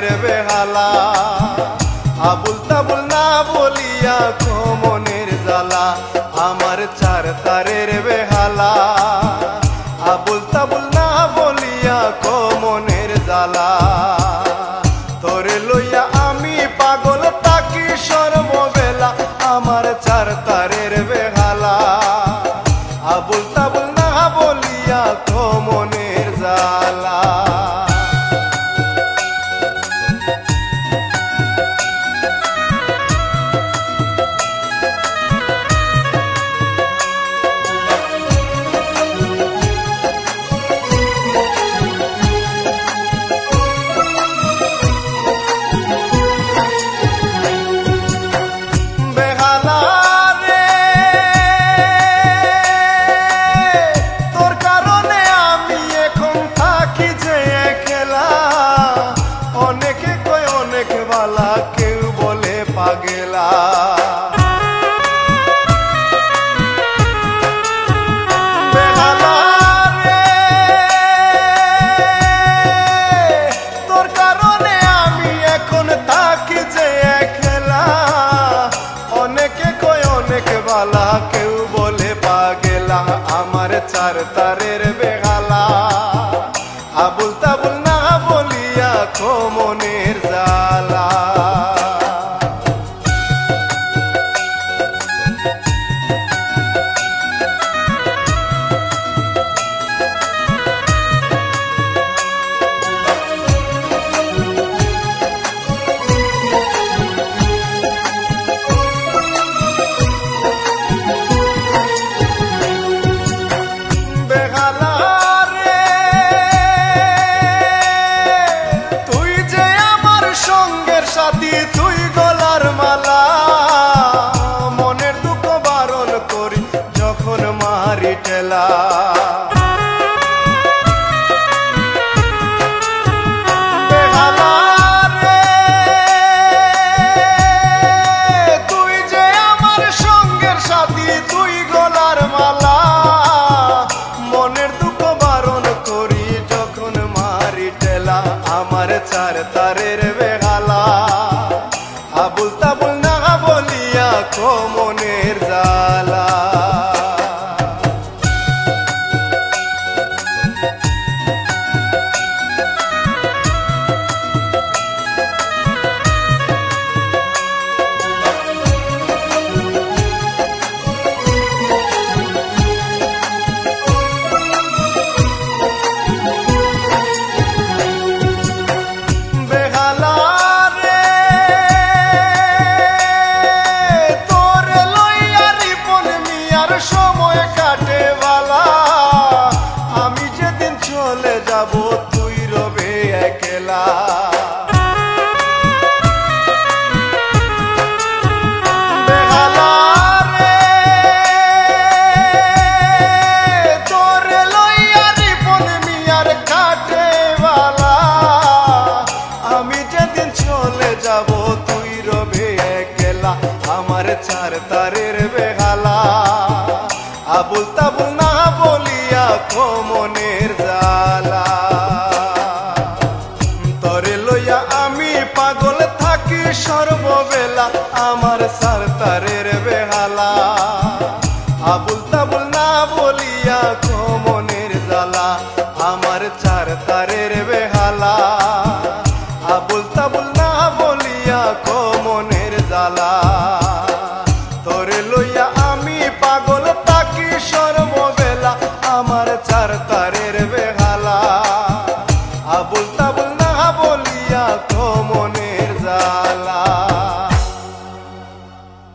তারের বেহালা, আবুল তাবুল না বলিয়া মনের জ্বালা, আমার চার তারের বেহালা, আবুল তাবুল না বলিয়া মনের জ্বালা। তোরে লইয়া আমি পাগল তাকি সর্ববেলা, আমার চার তারের বেহালা, আবুল তাবুল না বলিয়া মনের জ্বালা। কেউ বলে পাগলা, বেহালা রে, তোর কারণে আমি এখন থাকি যে একলা। অনেকে কয় অনেক বালা, কেউ বলে পাগলা, আমার চার তারের বেহালা, আবুল তাবুল না বলিয়া মনের জ্বালা। তুই গলার মালা, মনের দুঃখ বারণ করি যখন মারি টেলা। বেহালা রে, তুই যে আমার সঙ্গের সাথী, তুই গলার মালা, মনের দুঃখ বারণ করি যখন মারি টেলা, আমার চার তারের বেহালা, আবুল তাবুল না বলিয়া মনের জ্বালা। সময় কাটে বালা, আমি যেদিন চলে যাব তুই রবে একলা। বেহালা রে, তোরে লইয়া রিপন মিয়ার কাটে বালা, আমি যেদিন চলে যাব তুই রবে একলা, আমার চার তারের বেহালা, আবুল তাবুল না বলিয়া মনের জ্বালা। তরে লইয়া আমি পাগল থাকি সর্ববেলা, আমার চার তারের বেহালা, আবুল তাবুল না বলিয়া মনের জ্বালা, আমার চার তারের বেহালা।